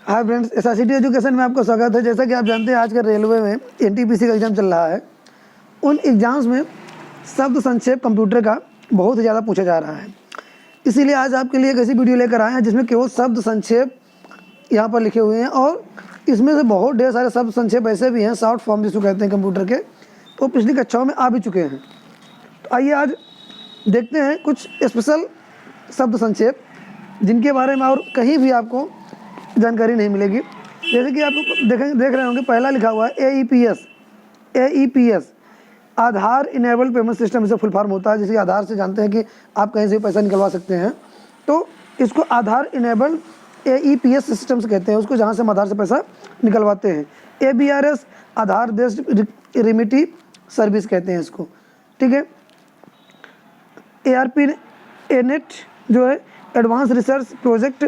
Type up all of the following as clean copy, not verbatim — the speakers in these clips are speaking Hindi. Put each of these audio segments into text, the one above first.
हाय फ्रेंड्स, एसआईसीटी एजुकेशन में आपका स्वागत है। जैसा कि आप जानते हैं आजकल रेलवे में एनटीपीसी का एग्ज़ाम चल रहा है। उन एग्ज़ाम्स में शब्द संक्षेप कंप्यूटर का बहुत ही ज़्यादा पूछा जा रहा है। इसीलिए आज आपके लिए एक ऐसी वीडियो लेकर आए हैं जिसमें केवल शब्द संक्षेप यहाँ पर लिखे हुए हैं और इसमें से बहुत ढेर सारे शब्द संक्षेप ऐसे भी हैं, शॉर्ट फॉर्म जिसको कहते हैं कंप्यूटर के, तो पिछली कक्षाओं में आ भी चुके हैं। तो आइए आज देखते हैं कुछ स्पेशल शब्द संक्षेप जिनके बारे में और कहीं भी आपको जानकारी नहीं मिलेगी। जैसे कि आप देख रहे होंगे, पहला लिखा हुआ है AEPS, आधार इनेबल्ड पेमेंट सिस्टम। इसे फुल फॉर्म होता है, जैसे आधार से जानते हैं कि आप कहीं से पैसा निकलवा सकते हैं, तो इसको आधार इनेबल्ड AEPS सिस्टम से कहते हैं, उसको जहाँ से हम आधार से पैसा निकलवाते हैं। ABRS, आधार बेस्ड रिमिटी सर्विस कहते हैं इसको, ठीक है। ARPANET जो है advance research project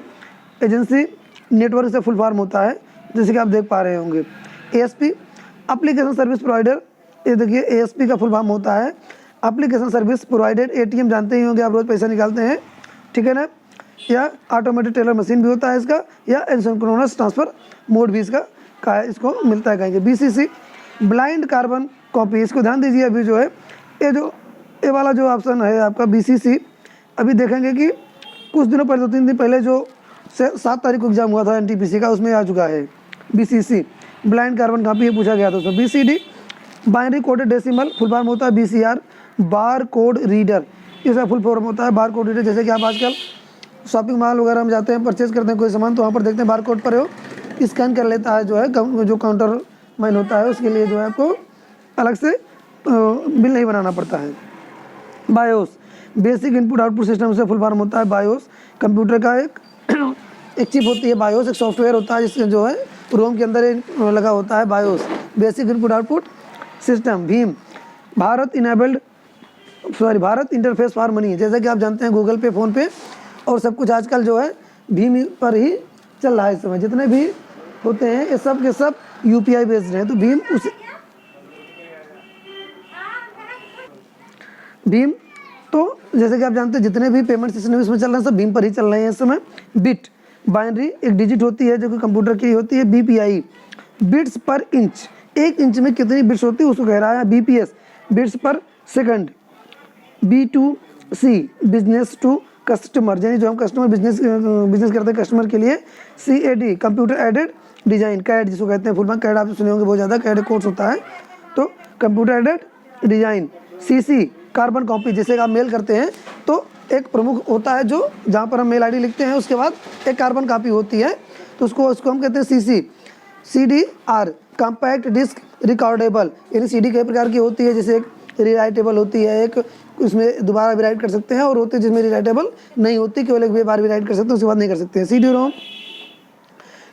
agency network से फुल फॉर्म होता है, जैसे कि आप देख पा रहे होंगे। ASP, एप्लीकेशन सर्विस प्रोवाइडर, ये देखिए ASP का फुल फॉर्म होता है एप्लीकेशन सर्विस प्रोवाइडर। ATM जानते ही होंगे, आप रोज़ पैसा निकालते हैं, ठीक है ना। या ऑटोमेटेड टेलर मशीन भी होता है इसका, या एसिंक्रोनस ट्रांसफ़र मोड भी इसका इसको मिलता है कहेंगे। BCC, ब्लाइंड कार्बन कॉपी, इसको ध्यान दीजिए। अभी जो है ये वाला जो ऑप्शन है आपका BCC, अभी देखेंगे कि कुछ दिनों पहले 2-3 दिन पहले जो 7 तारीख को एग्जाम हुआ था एनटीपीसी का, उसमें आ चुका है BCC, ब्लाइंड कार्बन कॉपी, ये पूछा गया था उसमें। BCD, binary coded decimal, full form होता है BCR, बार कोड रीडर, इसका फुल फॉर्म होता है बार कोड रीडर। जैसे कि आप आजकल शॉपिंग मॉल वगैरह में जाते हैं, परचेज करते हैं कोई सामान, तो वहाँ पर देखते हैं बार कोड पर हो स्कैन कर लेता है जो है जो काउंटर मैन होता है, उसके लिए जो है आपको अलग से बिल नहीं बनाना पड़ता है। BIOS, basic input output system से फुल फॉर्म होता है बायोस, कंप्यूटर का एक चिप होती है बायोस, एक सॉफ्टवेयर होता है जिसके जो है रोम के अंदर लगा होता है BIOS, basic input output system. Bhim, Bharat interface for money, जैसा कि आप जानते हैं गूगल पे, फ़ोन पे और सब कुछ आजकल जो है भीम पर ही चल रहा है। इस समय जितने भी होते हैं ये सब के सब UPI बेस्ड हैं, तो भीम तो जैसे कि आप जानते हैं जितने भी पेमेंट सिस्टम इसमें चल रहे हैं सब भीम पर ही चल रहे हैं इस समय। बिट, बाइनरी एक डिजिट होती है जो कि कंप्यूटर की होती है। BPI, बिट्स पर इंच, 1 इंच में कितनी बिट्स होती है उसको कह रहा है। BPS, bits per second. B2C, business to customer, यानी जो हम कस्टमर बिजनेस करते हैं कस्टमर के लिए। CAD, computer aided design, CAD जिसको कहते हैं फुल फॉर्म, CAD आप सुने होंगे बहुत ज़्यादा, CAD कोर्स होता है, तो computer aided design. CC, carbon copy, जैसे आप मेल करते हैं तो एक प्रमुख होता है जो जहाँ पर हम मेल ID लिखते हैं, उसके बाद एक कार्बन कॉपी होती है, तो उसको हम कहते हैं CC। CDR, compact disc recordable, यानी CD कई प्रकार की होती है, जैसे एक रिराइटेबल होती है, एक उसमें दोबारा भी राइट कर सकते हैं, और होती है जिसमें रिराइटेबल नहीं होती, केवल एक बार भी राइट कर सकते हैं, उसके बाद नहीं कर सकते हैं। CD-ROM,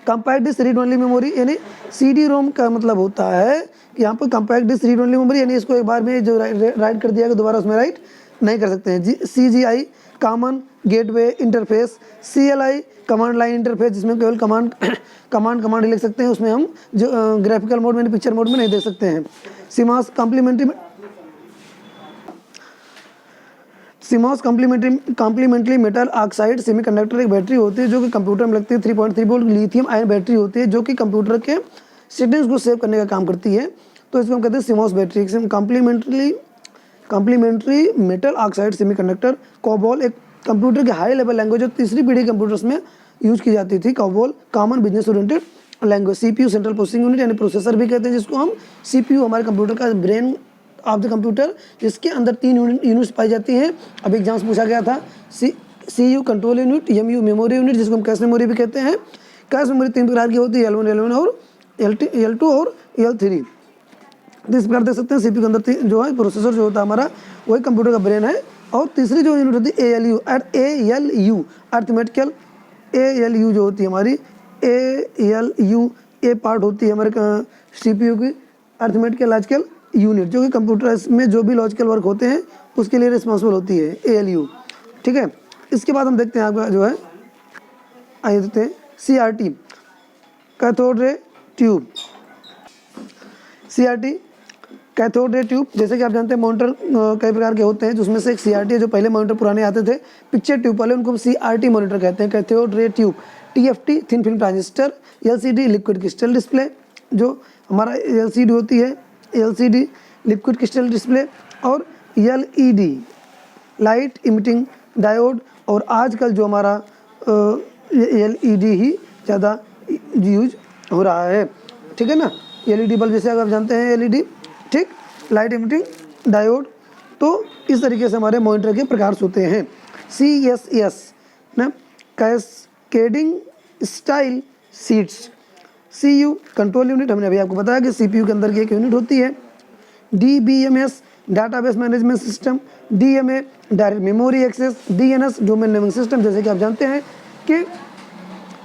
compact disc read only memory, यानी CD-ROM का मतलब होता है कि यहाँ पर compact disc read only memory, यानी इसको एक बार में जो राइट कर दिया गया दोबारा उसमें राइट नहीं कर सकते हैं। CGI, common gateway interface. CLI, command line interface, जिसमें केवल कमांड ही लिख सकते हैं, उसमें हम जो ग्राफिकल मोड में पिक्चर मोड में नहीं देख सकते हैं। CMOS, complementary metal oxide semiconductor, एक बैटरी होती है जो कि कंप्यूटर में लगती है। 3.3 वोल्ट लिथियम आयन बैटरी होती है जो कि कंप्यूटर के सेटिंग्स को सेव करने का काम करती है, तो इसको हम कहते हैं CMOS battery. Complementary metal oxide semiconductor. COBOL, एक कंप्यूटर के हाई लेवल लैंग्वेज जो तीसरी पीढ़ी कंप्यूटर्स में यूज की जाती थी। COBOL, common business oriented language. CPU, central processing unit, यानी प्रोसेसर भी कहते हैं जिसको हम। CPU, हमारे कंप्यूटर का ब्रेन ऑफ द कंप्यूटर, जिसके अंदर 3 यूनिट्स पाई जाती हैं। अभी एग्जाम्स पूछा गया था। CU, control unit. MU, memory unit, जिसको हम कैश मेमोरी भी कहते हैं। कैश मेमोरी 3 प्रकार की होती है, L1 और L2 और L3। इस प्रकार देख सकते हैं CPU के अंदर जो है प्रोसेसर जो होता है हमारा, वही कंप्यूटर का ब्रेन है। और तीसरी जो यूनिट होती है ALU, अर्थमेटिकल। ALU जो होती है हमारी ALU, ए पार्ट होती है हमारे CPU की अर्थमेटिकल लॉजिकल यूनिट, जो कि कंप्यूटर में जो भी लॉजिकल वर्क होते हैं उसके लिए रिस्पॉन्सिबल होती है ALU, ठीक है। इसके बाद हम देखते हैं आपका जो है, आइए देखते हैं CRT, cathode ray tube. CRT, cathode ray tube, जैसे कि आप जानते हैं मॉनिटर कई प्रकार के होते हैं, जिसमें से एक CRT है। जो पहले मॉनिटर पुराने आते थे पिक्चर ट्यूब वाले, उनको हम CRT मॉनिटर कहते हैं, cathode ray tube. TFT thin film transistor, LCD liquid crystal display, जो हमारा LCD होती है, LCD लिक्विड क्रिस्टल डिस्प्ले, और LED लाइट इमिटिंग डायोड, और आजकल जो हमारा LED ही ज़्यादा यूज हो रहा है, ठीक है ना। LED बल्ब जैसे आप जानते हैं LED, ठीक, लाइट इमिटिंग डायोड। तो इस तरीके से हमारे मॉनिटर के प्रकार होते हैं। CSS ना cascading style seats. CU control unit, हमने अभी आपको बताया कि CPU के अंदर की एक यूनिट होती है। DBMS database management system, DMA direct memory access, DNS domain naming system. जैसे कि आप जानते हैं कि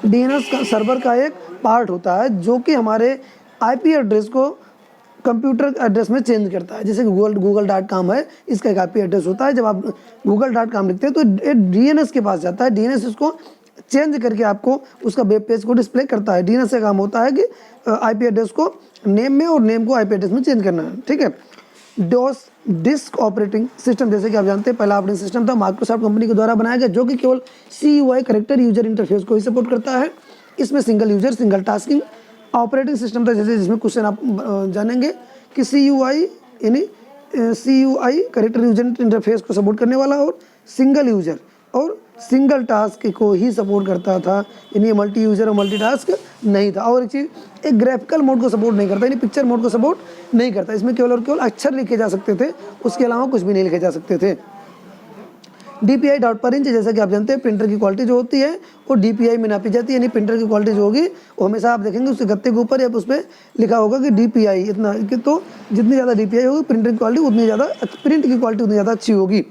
DNS का सर्वर का एक पार्ट होता है जो कि हमारे IP एड्रेस को कंप्यूटर एड्रेस में चेंज करता है। जैसे कि google.com है, इसका एक IP एड्रेस होता है। जब आप google.com लिखते हैं तो ये DNS के पास जाता है। DNS इसको चेंज करके आपको उसका वेब पेज को डिस्प्ले करता है। DNS का काम होता है कि IP एड्रेस को नेम में और नेम को IP एड्रेस में चेंज करना है, ठीक है। DOS डिस्क ऑपरेटिंग सिस्टम, जैसे कि आप जानते हैं पहला ऑपरेटिंग सिस्टम था माइक्रोसॉफ्ट कंपनी के द्वारा बनाया गया, जो कि केवल CUI करेक्टर यूजर इंटरफेस को ही सपोर्ट करता है। इसमें single user single tasking operating system था। जैसे जिसमें क्वेश्चन आप जानेंगे कि CUI यानी CUI करेक्टर यूजर इंटरफेस को सपोर्ट करने वाला, और सिंगल यूजर और सिंगल टास्क को ही सपोर्ट करता था, यानी मल्टी यूजर और मल्टी टास्क नहीं था। और एक चीज़, एक ग्राफिकल मोड को सपोर्ट नहीं करता, यानी पिक्चर मोड को सपोर्ट नहीं करता। इसमें केवल और केवल अक्षर लिखे जा सकते थे, उसके अलावा कुछ भी नहीं लिखे जा सकते थे। DPI डॉट पर इंच, जैसा कि आप जानते हैं प्रिंटर की क्वालिटी जो होती है वो DPI में नापी जाती है, यानी प्रिंटर की क्वालिटी जो होगी वो हमेशा आप देखेंगे उसके गत्ते के ऊपर या उस पर लिखा होगा कि DPI इतना, कि तो जितनी ज़्यादा DPI होगी प्रिंटर की क्वालिटी उतनी ज़्यादा, प्रिंट की क्वालिटी उतनी ज़्यादा अच्छी होगी।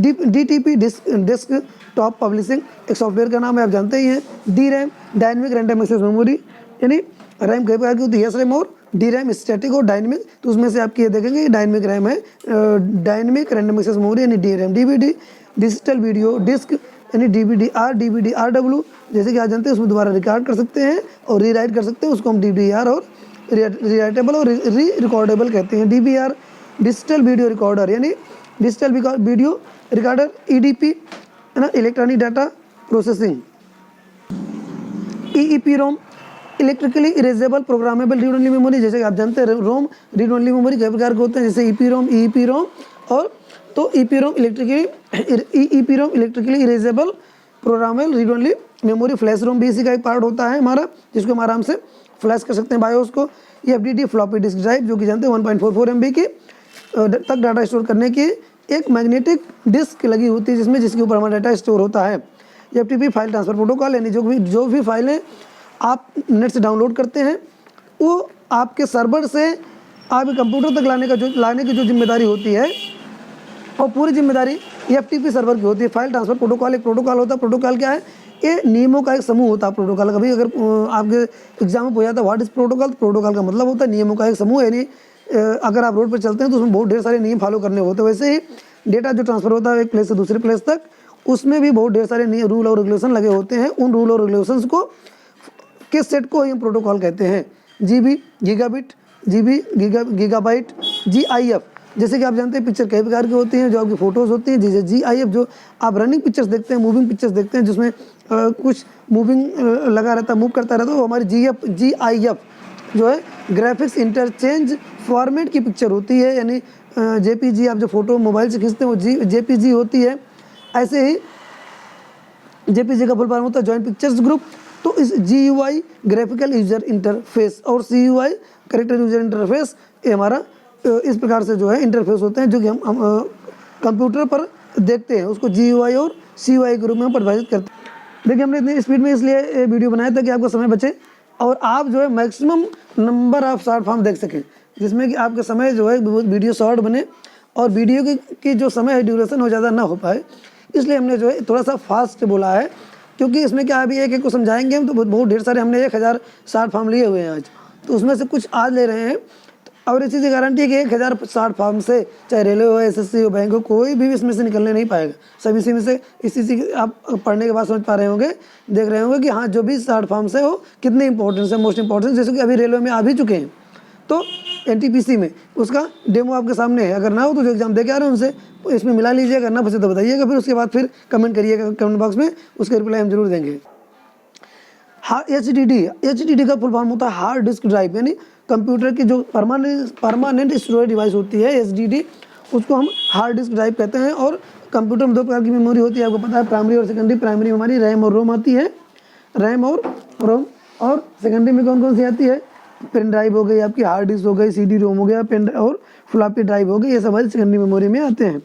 DTP डिस्क टॉप पब्लिशिंग एक सॉफ्टवेयर का नाम है, आप जानते ही हैं। DRAM dynamic random access memory, यानी रैम कई प्रकार की होती है, SRAM और DRAM स्टैटिक और डायनेमिक। तो उसमें से आप ये देखेंगे डायनेमिक रैम है, डायनेमिक रैंडम एक्सेस मेमोरी यानी DRAM। DVD digital video disc यानी DVD-RW, जैसे कि आप जानते हैं उसमें दोबारा रिकॉर्ड कर सकते हैं और रीराइट कर सकते हैं, उसको हम DVR और रीराइटेबल और री रिकॉर्डेबल कहते हैं। DVR डिजिटल वीडियो रिकॉर्डर, यानी डिजिटल वीडियो रिकॉर्डर। EDP है ना, electronic data processing. EEPROM electrically erasable programmable read only memory, जैसे कि आप जानते हैं रोम रीड ओनली मेमोरी कई प्रकार के होते हैं, जैसे EEPROM और तो EEPROM electrically erasable programmable read only memory. Flash ROM भी इसी का एक पार्ट होता है हमारा, जिसको हम आराम से फ्लैश कर सकते हैं बायोस को। FDD फ्लॉपी डिस्क ड्राइव, जो कि जानते हैं 1.44 MB की तक डाटा स्टोर करने की एक मैग्नेटिक डिस्क लगी होती है जिसमें, जिसके ऊपर हमारा डाटा स्टोर होता है। FTP फाइल ट्रांसफर प्रोटोकॉल, यानी जो भी फाइलें आप नेट से डाउनलोड करते हैं वो आपके सर्वर से आपके कंप्यूटर तक लाने की जो जिम्मेदारी होती है, और पूरी जिम्मेदारी FTP सर्वर की होती है। फाइल ट्रांसफर प्रोटोकॉल एक प्रोटोकॉल होता है। प्रोटोकॉल क्या है? ये नियमों का एक समूह होता है प्रोटोकॉल। कभी अगर आपके एग्जाम में पूछा जाता है व्हाट इज प्रोटोकॉल, तो प्रोटोकॉल का मतलब होता है नियमों का एक समूह, यानी अगर आप रोड पर चलते हैं तो उसमें बहुत ढेर सारे नियम फॉलो करने होते हैं। वैसे ही डेटा जो ट्रांसफर होता है एक प्लेस से दूसरे प्लेस तक, उसमें भी बहुत ढेर सारे रूल और रेगुलेशन लगे होते हैं। उन रूल और रेगुलेशंस को के सेट को हम प्रोटोकॉल कहते हैं। GB gigabit, GB gigabyte, GIF, जैसे कि आप जानते हैं पिक्चर कई प्रकार की होती हैं, जो आपकी फ़ोटोज़ होती हैं। जैसे GIF जो आप रनिंग पिक्चर्स देखते हैं, मूविंग पिक्चर्स देखते हैं, जिसमें कुछ मूविंग लगा रहता है, मूव करता रहता है, वो हमारी GIF जो है ग्राफिक्स इंटरचेंज फॉर्मेट की पिक्चर होती है। यानी JPG आप जो फोटो मोबाइल से खींचते हैं वो JPG होती है। ऐसे ही JPG का फुल फॉर्म होता है जॉइंट पिक्चर्स ग्रुप। तो इस GUI ग्राफिकल यूजर इंटरफेस और CUI करेक्टर यूजर इंटरफेस, ये हमारा इस प्रकार से जो है इंटरफेस होते हैं जो कि हम कंप्यूटर पर देखते हैं, उसको GUI और CUI के रूप में हम परिभाषित करते हैं। देखिए हमने इतनी स्पीड में इसलिए वीडियो बनाया था कि आपका समय बचे और आप जो है maximum number of short form देख सकें, जिसमें कि आपका समय जो है वीडियो शॉर्ट बने और वीडियो की जो समय है ड्यूरेशन हो ज़्यादा ना हो पाए। इसलिए हमने जो है थोड़ा सा फास्ट बोला है, क्योंकि इसमें क्या अभी एक एक को समझाएंगे हम तो बहुत ढेर सारे हमने 1000 शॉर्ट फॉर्म लिए हुए हैं आज, तो उसमें से कुछ आज ले रहे हैं। और इसी की गारंटी है कि 1000 शॉर्ट फॉर्म से चाहे रेलवे हो, SSC हो, बैंक हो, कोई भी इसमें से निकलने नहीं पाएगा। सब इसी में से इसी आप पढ़ने के बाद समझ पा रहे होंगे, देख रहे होंगे कि हाँ जो भी शॉर्ट फॉर्म से हो कितने इंपॉर्टेंस है, मोस्ट इंपॉर्टेंस। जैसे कि अभी रेलवे में आ भी चुके हैं, तो NTPC में उसका डेमो आपके सामने है। अगर ना हो तो जो एग्जाम दे के आ रहे हैं उनसे इसमें मिला लीजिएगा, ना बचे तो बताइएगा, फिर उसके बाद फिर कमेंट करिएगा कमेंट बॉक्स में, उसका रिप्लाई हम जरूर देंगे। HDD का फुल फॉर्म होता है हार्ड डिस्क ड्राइव, यानी कंप्यूटर की जो परमानेंट स्टोरेज डिवाइस होती है HDD, उसको हम हार्ड डिस्क ड्राइव कहते हैं। और कंप्यूटर में दो प्रकार की मेमोरी होती है, आपको पता है, प्राइमरी और सेकेंडरी। प्राइमरी मेमोरी रैम और रोम आती है, रैम और रोम। और सेकेंडरी में कौन कौन सी आती है? पेन ड्राइव हो गई, आपकी हार्ड डिस्क हो गई, CD रोम हो गया, पेन और फ्लॉपी ड्राइव हो गई, ये सब हमारी सेकेंडरी मेमोरी में आते हैं।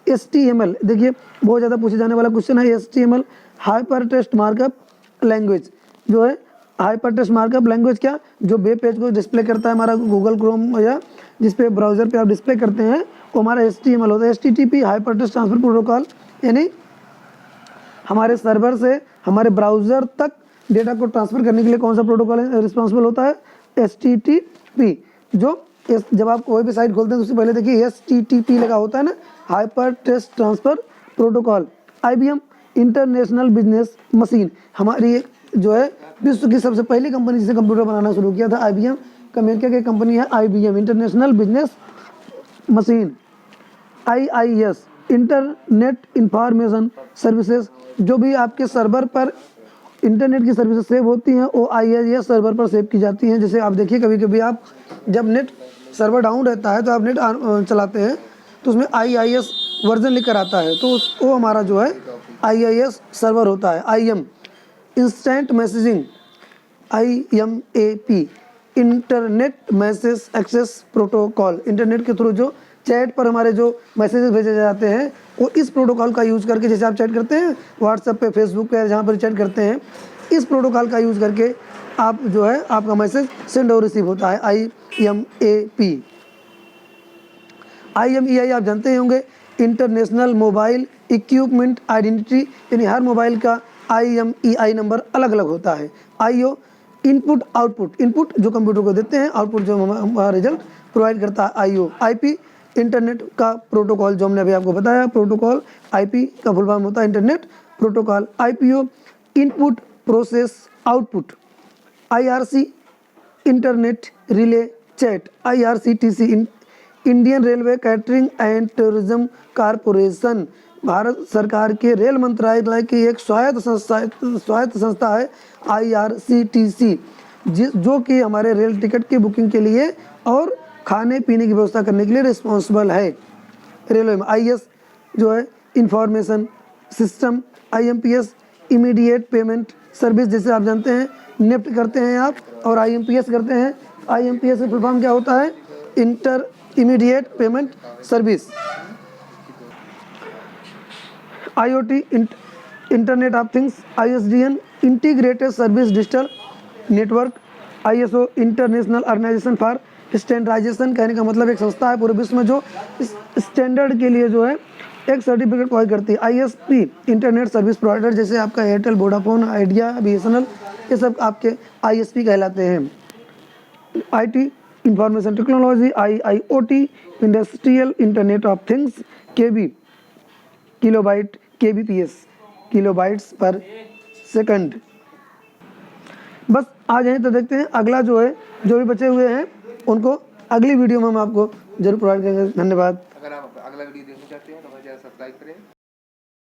HTML, देखिए बहुत ज़्यादा पूछे जाने वाला क्वेश्चन है। HTML hyper text markup language जो है, हाइपर टेक्स्ट मार्कअप लैंग्वेज क्या, जो वेब पेज को डिस्प्ले करता है हमारा गूगल क्रोम या जिस पे ब्राउज़र पे आप डिस्प्ले करते हैं, वो हमारा HTML होता है। HTTP hyper text transfer protocol, यानी हमारे सर्वर से हमारे ब्राउज़र तक डेटा को ट्रांसफ़र करने के लिए कौन सा प्रोटोकॉल रिस्पॉन्सिबल होता है? HTTP। जो जब आप कोई भी साइट खोलते हैं तो उससे पहले देखिए HTTP लगा होता है ना, hyper text transfer protocol. IBM international business machine, हमारी जो है विश्व की सबसे पहली कंपनी जिसने कंप्यूटर बनाना शुरू किया था IBM, अमेरिका की कंपनी है IBM international business machine. IIS internet information services, जो भी आपके सर्वर पर इंटरनेट की सर्विसेज सेव होती हैं वो IIS सर्वर पर सेव की जाती हैं। जैसे आप देखिए कभी कभी आप जब नेट सर्वर डाउन रहता है तो आप नेट चलाते हैं तो उसमें IIS वर्जन लिख कर आता है, तो वो हमारा जो है IIS सर्वर होता है। IM instant messaging, IMAP internet message access protocol, internet के थ्रू जो चैट पर हमारे जो मैसेजेस भेजे जाते हैं वो इस प्रोटोकॉल का यूज़ करके, जैसे आप चैट करते हैं व्हाट्सएप पे, फेसबुक पे, जहाँ पर चैट करते हैं, इस प्रोटोकॉल का यूज़ करके आप जो है आपका मैसेज सेंड और रिसीव होता है। IMAP। IMEI आप जानते ही होंगे, इंटरनेशनल मोबाइल इक्विपमेंट आइडेंटिटी, यानी हर मोबाइल का IMEI नंबर अलग अलग होता है। IO इनपुट आउटपुट, इनपुट जो कंप्यूटर को देते हैं, आउटपुट जो हमारा रिजल्ट प्रोवाइड करता है IO। IP इंटरनेट का प्रोटोकॉल, जो हमने अभी आपको बताया प्रोटोकॉल, IP का फुल फॉर्म होता है internet protocol. IPO input process output. IRC internet relay chat. IRCTC Indian railway catering and tourism corporation, Bharat सरकार के रेल मंत्रालय की एक स्वायत्त संस्था है IRCTC, जो कि हमारे रेल टिकट की बुकिंग के लिए और खाने पीने की व्यवस्था करने के लिए रिस्पॉन्सिबल है रेलवे में। IS जो है information system. IMPS immediate payment service, जैसे आप जानते हैं नेफ्ट करते हैं आप और IMPS करते हैं। IMPS का फुल फॉर्म क्या होता है? Immediate payment service. IoT internet of things. ISDN integrated service digital network. ISO international organisation for standardisation, कहने का मतलब एक संस्था है पूरे विश्व में जो स्टैंडर्ड के लिए जो है एक सर्टिफिकेट प्रोवाइड करती है। ISP इंटरनेट सर्विस प्रोवाइडर, जैसे आपका एयरटेल, वोडाफोन, आइडिया, BSNL, ये सब आपके ISP कहलाते हैं। IT information technology. IIoT industrial internet of things. KB kilobyte, KBPS kilobytes पर सेकंड। बस आज यहीं तो देखते हैं, अगला जो है जो भी बचे हुए हैं उनको अगली वीडियो में हम आपको जरूर प्रोवाइड करेंगे। धन्यवाद।